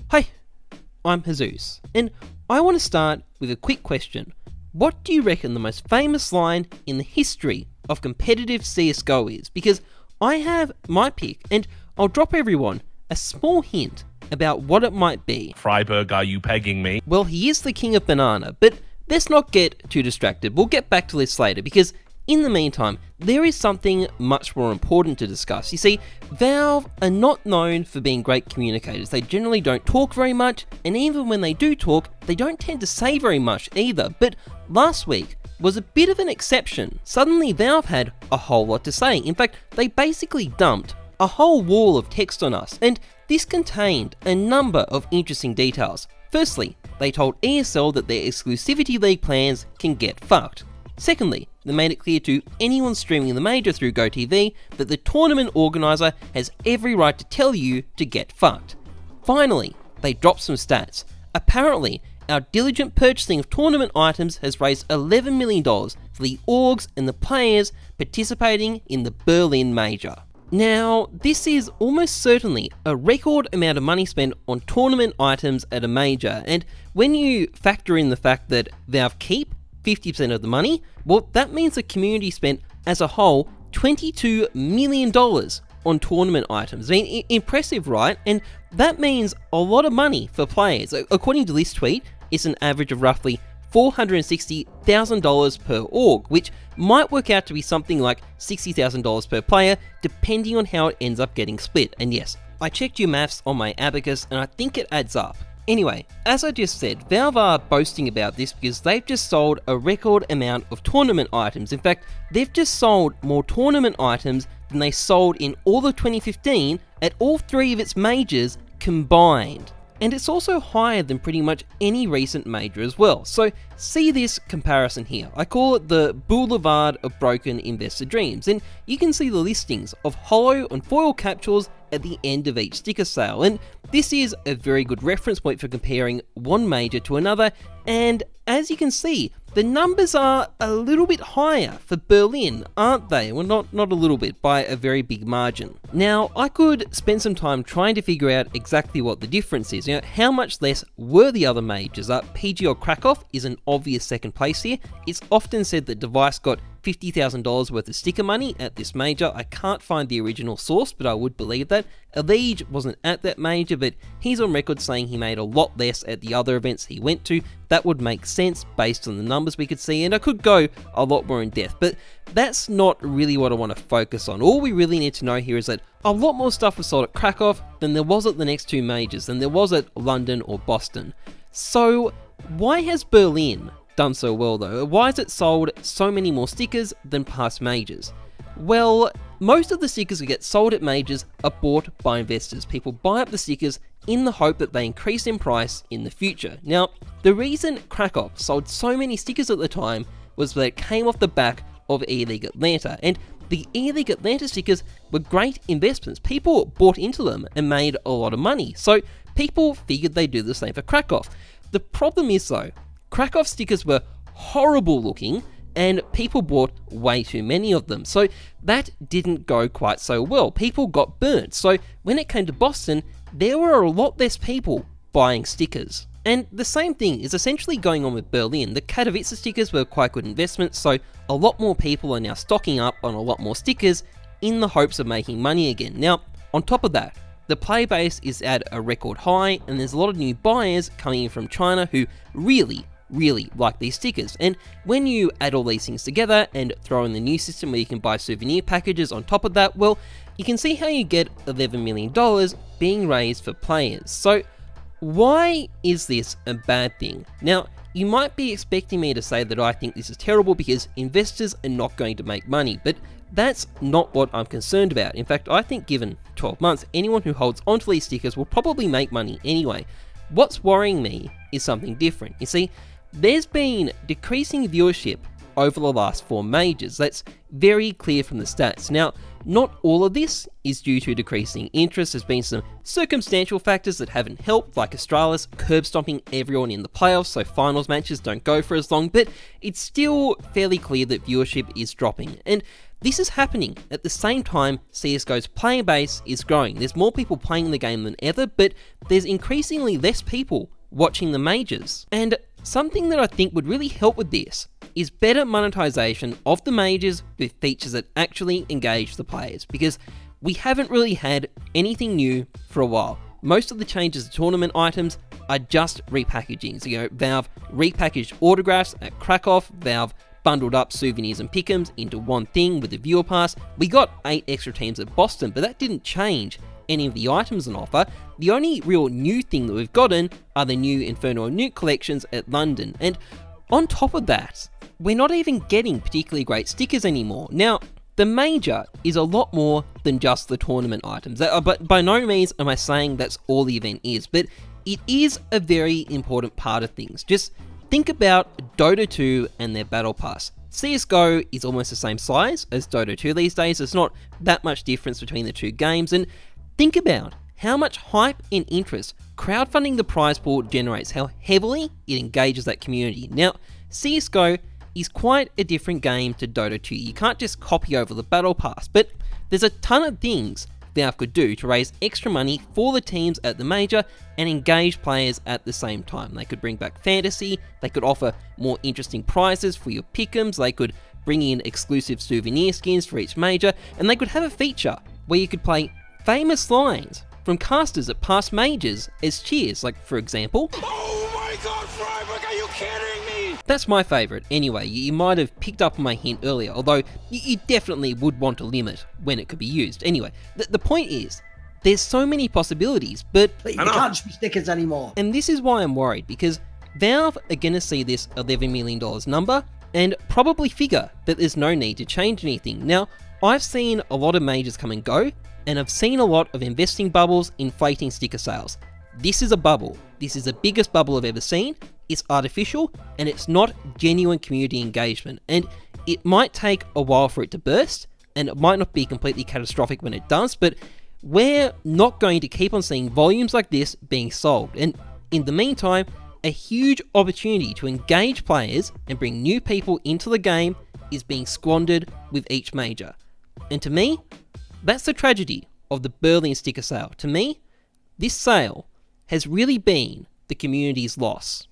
Hi, I'm Heyzeus, and I want to start with a quick question. What do you reckon the most famous line in the history of competitive CSGO is? Because I have my pick, and I'll drop everyone a small hint about what it might be. Freiburg, are you pegging me? Well, he is the king of banana, but let's not get too distracted. We'll get back to this later, because in the meantime, there is something much more important to discuss. You see, Valve are not known for being great communicators. They generally don't talk very much, and even when they do talk, they don't tend to say very much either. But last week was a bit of an exception. Suddenly Valve had a whole lot to say. In fact, they basically dumped a whole wall of text on us, and this contained a number of interesting details. Firstly, they told ESL that their exclusivity league plans can get fucked. Secondly, they made it clear to anyone streaming the major through GoTV that the tournament organiser has every right to tell you to get fucked. Finally, they dropped some stats. Apparently, our diligent purchasing of tournament items has raised $11 million for the orgs and the players participating in the Berlin major. Now, this is almost certainly a record amount of money spent on tournament items at a major, and when you factor in the fact that Valve keep 50% of the money, well, that means the community spent as a whole $22 million on tournament items. I mean, impressive, right? And that means a lot of money for players. According to this tweet, it's an average of roughly $460,000 per org, which might work out to be something like $60,000 per player, depending on how it ends up getting split. And yes, I checked your maths on my abacus, and I think it adds up. Anyway, as I just said, Valve are boasting about this because they've just sold a record amount of tournament items. In fact, they've just sold more tournament items than they sold in all of 2015 at all three of its majors combined. And it's also higher than pretty much any recent major as well. So see this comparison here. I call it the Boulevard of Broken Investor Dreams, and you can see the listings of holo and foil capsules at the end of each sticker sale, and this is a very good reference point for comparing one major to another. And as you can see, the numbers are a little bit higher for Berlin, aren't they? Well, not a little bit, by a very big margin. Now, I could spend some time trying to figure out exactly what the difference is. How much less were the other majors? PG or Krakow is an obvious second place here. It's often said that Device got $50,000 worth of sticker money at this major. I can't find the original source, but I would believe that. Elige wasn't at that major, but he's on record saying he made a lot less at the other events he went to. That would make sense based on the numbers we could see, and I could go a lot more in depth, but that's not really what I want to focus on. All we really need to know here is that a lot more stuff was sold at Krakow than there was at the next two majors, than there was at London or Boston. So why has Berlin done so well though? Why has it sold so many more stickers than past majors? Well, most of the stickers that get sold at majors are bought by investors. People buy up the stickers in the hope that they increase in price in the future. Now, the reason Krakow sold so many stickers at the time was that it came off the back of E-League Atlanta, and the E-League Atlanta stickers were great investments. People bought into them and made a lot of money, so people figured they'd do the same for Krakow. The problem is though, Krakow stickers were horrible looking, and people bought way too many of them, so that didn't go quite so well. People got burnt, so when it came to Boston, there were a lot less people buying stickers. And the same thing is essentially going on with Berlin. The Katowice stickers were quite good investments, so a lot more people are now stocking up on a lot more stickers in the hopes of making money again. Now, on top of that, the player base is at a record high, and there's a lot of new buyers coming in from China who really like these stickers. And when you add all these things together and throw in the new system where you can buy souvenir packages on top of that, well, you can see how you get $11 million being raised for players. So why is this a bad thing? Now, you might be expecting me to say that I think this is terrible because investors are not going to make money, but that's not what I'm concerned about. In fact, I think given 12 months, anyone who holds onto these stickers will probably make money anyway. What's worrying me is something different. You see, there's been decreasing viewership over the last 4 majors. That's very clear from the stats. Now, not all of this is due to decreasing interest. There's been some circumstantial factors that haven't helped, like Astralis curb stomping everyone in the playoffs, so finals matches don't go for as long, but it's still fairly clear that viewership is dropping. And this is happening at the same time CSGO's player base is growing. There's more people playing the game than ever, but there's increasingly less people watching the majors. And something that I think would really help with this is better monetization of the majors with features that actually engage the players, because we haven't really had anything new for a while. Most of the changes to tournament items are just repackaging. So, Valve repackaged autographs at Krakow, Valve bundled up souvenirs and pick'ems into one thing with the viewer pass. We got 8 extra teams at Boston, but that didn't change any of the items on offer. The only real new thing that we've gotten are the new Inferno Nuke collections at London. And on top of that, we're not even getting particularly great stickers anymore. Now, the major is a lot more than just the tournament items. But by no means am I saying that's all the event is, but it is a very important part of things. Just think about Dota 2 and their Battle Pass. CSGO is almost the same size as Dota 2 these days. There's not that much difference between the two games, and think about how much hype and interest crowdfunding the prize pool generates, how heavily it engages that community. Now, CSGO is quite a different game to Dota 2. You can't just copy over the Battle Pass, but there's a ton of things Valve could do to raise extra money for the teams at the major and engage players at the same time. They could bring back fantasy, they could offer more interesting prizes for your pick'ems, they could bring in exclusive souvenir skins for each major, and they could have a feature where you could play famous lines from casters at past majors as cheers, like for example, "Oh my god, Freiburg, are you kidding me?" That's my favourite. Anyway, you might have picked up on my hint earlier, although you definitely would want to limit when it could be used. Anyway, the point is, there's so many possibilities, but you can't just be stickers anymore. And this is why I'm worried, because Valve are going to see this $11 million number and probably figure that there's no need to change anything. Now, I've seen a lot of majors come and go, and I've seen a lot of investing bubbles inflating sticker sales. This is a bubble. This is the biggest bubble I've ever seen. It's artificial, and it's not genuine community engagement. And it might take a while for it to burst, and it might not be completely catastrophic when it does, but we're not going to keep on seeing volumes like this being sold. And in the meantime, a huge opportunity to engage players and bring new people into the game is being squandered with each major. And to me, that's the tragedy of the Berlin sticker sale. To me, this sale has really been the community's loss.